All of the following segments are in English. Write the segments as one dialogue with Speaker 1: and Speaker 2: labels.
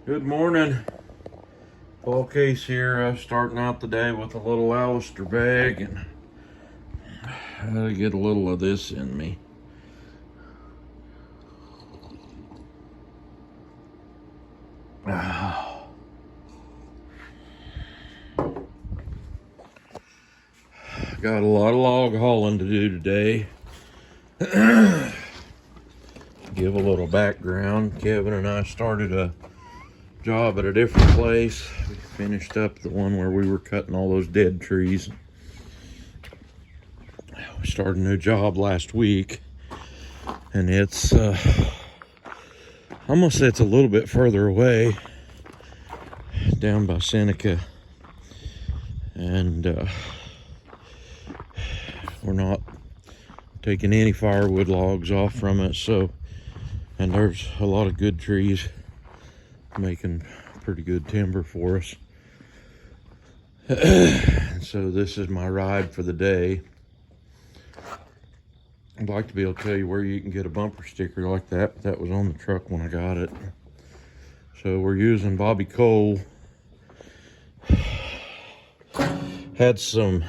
Speaker 1: Good morning. Paul Case here, starting out the day with a little Alistair bag, and I gotta get a little of this in me. Got a lot of log hauling to do today. Give a little background. Kevin and I started a job at a different place. We finished up the one where we were cutting all those dead trees. We started a new job last week, and it's I'm gonna say it's a little bit further away, down by Seneca, and we're not taking any firewood logs off from it, so, and there's a lot of good trees making pretty good timber for us. So this is my ride for the day. I'd like to be able to tell you where you can get a bumper sticker like that, but that was on the truck when I got it. So we're using Bobby Cole. Had some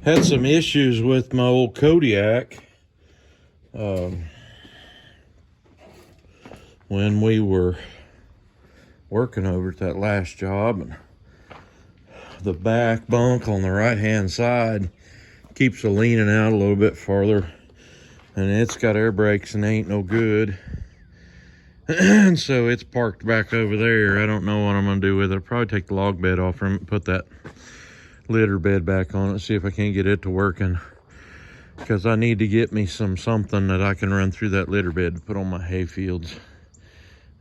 Speaker 1: issues with my old Kodiak when we were working over at that last job, and the back bunk on the right hand side keeps leaning out a little bit farther, and it's got air brakes and ain't no good. And so it's parked back over there. I don't know what I'm gonna do with it. I'll probably take the log bed off from it and put that litter bed back on it, see if I can't get it to working, because I need to get me something that I can run through that litter bed to put on my hay fields,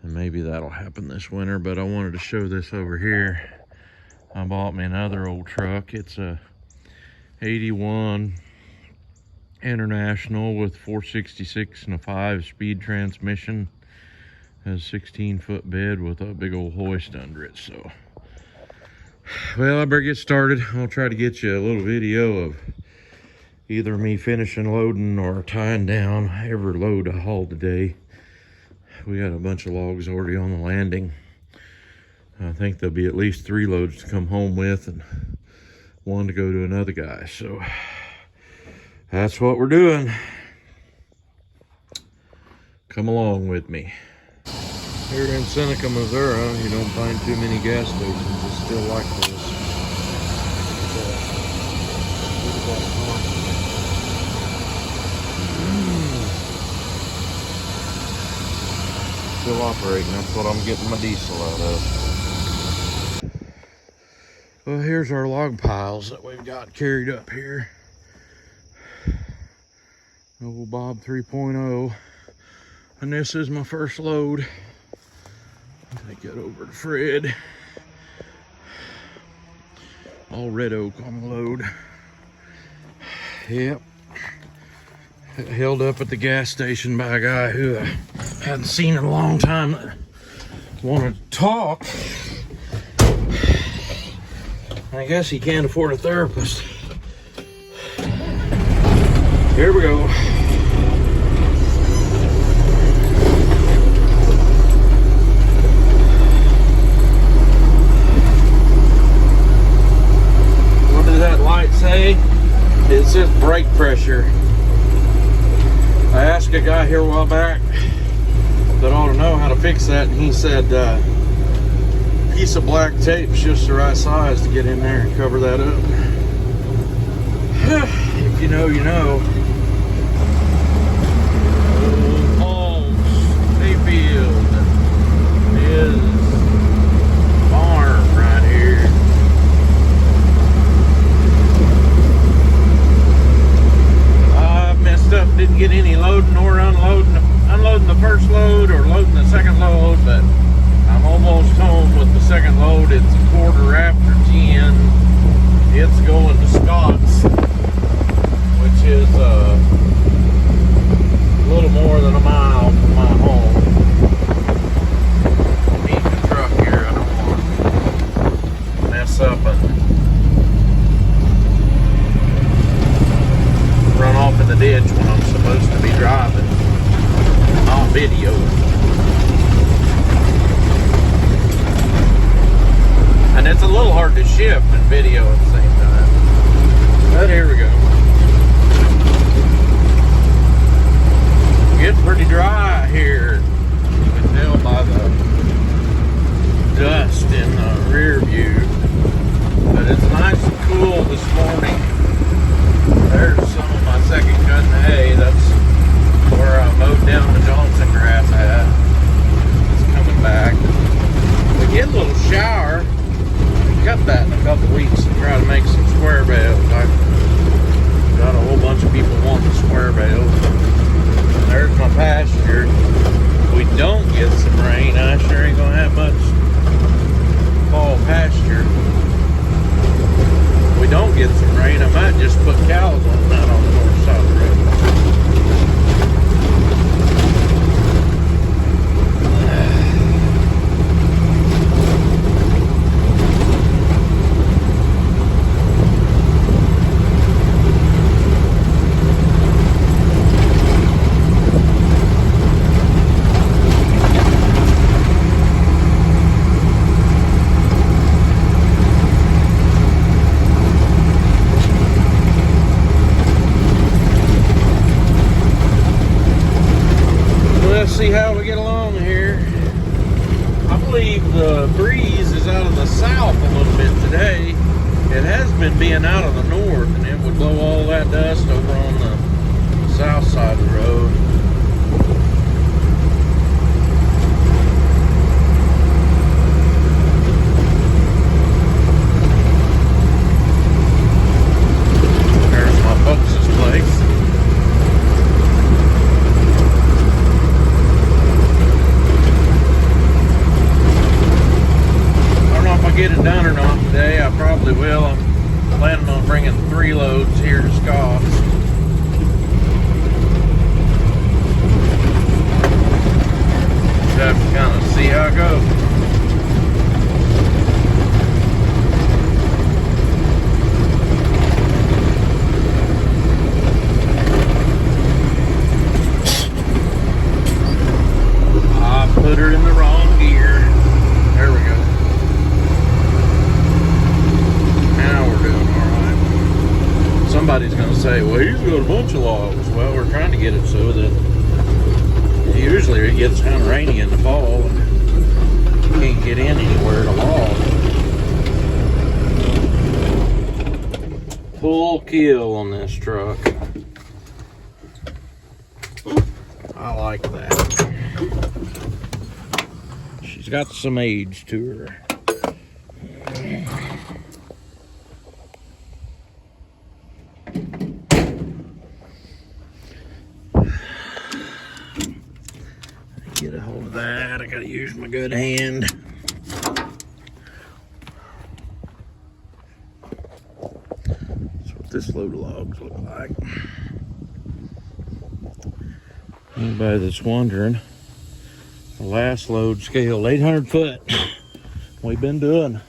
Speaker 1: and maybe that'll happen this winter. But I wanted to show this over here. I bought me another old truck. It's a 81 International with 466 and a 5-speed transmission. Has a 16-foot bed with a big old hoist under it. So, well, I better get started. I'll try to get you a little video of either me finishing loading or tying down every load I hauled today. We got a bunch of logs already on the landing. I think there'll be at least 3 loads to come home with and 1 to go to another guy. So that's what we're doing. Come along with me. Here in Seneca, Missouri, you don't find too many gas stations that's still like this. Still operating. That's what I'm getting my diesel out of. Well, here's our log piles that we've got carried up here. Old Bob 3.0. And this is my first load. Take it over to Fred. All red oak on the load. Yep. Held up at the gas station by a guy who I hadn't seen in a long time that wanted to talk. I guess he can't afford a therapist. Here we go. What does that light say? It says brake pressure. I asked a guy here a while back that ought to know how to fix that, and he said piece of black tape's just the right size to get in there and cover that up. If you know, you know. Old Paul's hayfield is farm right here. I messed up, didn't get any loading or unloading the first load or loading the second load, but I'm almost home with the second load. It's 10:15. It's going to Scott's, which is little hard to shift and video at the same time. But here we go. Getting pretty dry here. You can tell by the dust in the rear view. But it's nice and cool this morning. There's some of my second cut in hay. That's where I mowed down the Johnson grass at. It's coming back. We get a little shower. Cut that in a couple weeks and try to make some square bales. I've got a whole bunch of people wanting square bales. And there's my pasture. If we don't get some rain, I sure ain't gonna have much fall pasture. If we don't get some rain, I might just put cows on that on the north side of the road. See how we get along here. I believe the breeze is out of the south a little bit today. It has been being out of the north, and it would blow all that dust over on the south side of the road. There's my folks' place. Get it done or not today. I probably will. I'm planning on bringing 3 loads here to Scott's. Just have to kind of see how it goes. I put her in the wrong gear. There we go. Somebody's going to say, well, he's got a bunch of logs. Well, we're trying to get it so that usually it gets kind of rainy in the fall and you can't get in anywhere to log. Full kill on this truck. I like that. She's got some age to her. Get a hold of that. I gotta use my good hand. That's what this load of logs look like. Anybody that's wondering, the last load scaled 800 foot. We've been doing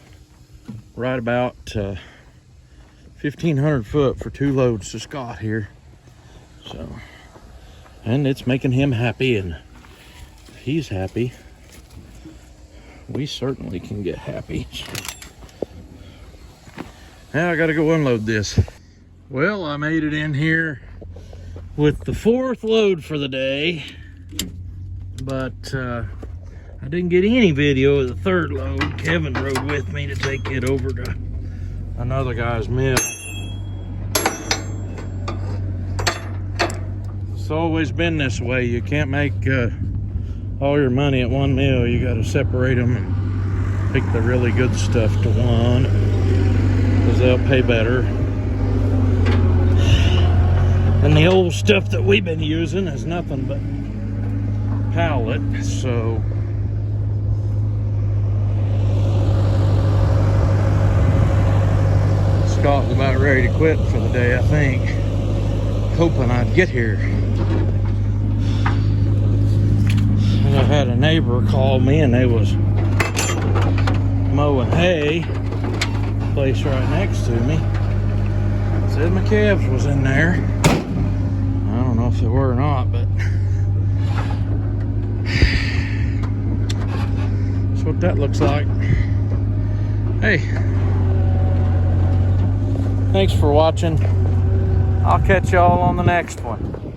Speaker 1: right about 1,500 foot for 2 loads to Scott here. So, and it's making him happy, and he's happy. We certainly can get happy. Now I gotta go unload this. Well, I made it in here with the 4th load for the day, but I didn't get any video of the 3rd load. Kevin rode with me to take it over to another guy's mill. It's always been this way. You can't make all your money at one mill. You got to separate them and pick the really good stuff to one, because they'll pay better. And the old stuff that we've been using is nothing but pallet, so Scott was about ready to quit for the day, I think, hoping I'd get here. And I had a neighbor call me, and they was mowing hay, place right next to me. Said my calves was in there. I don't know if they were or not, but that's what that looks like. Hey, Thanks for watching. I'll catch y'all on the next one.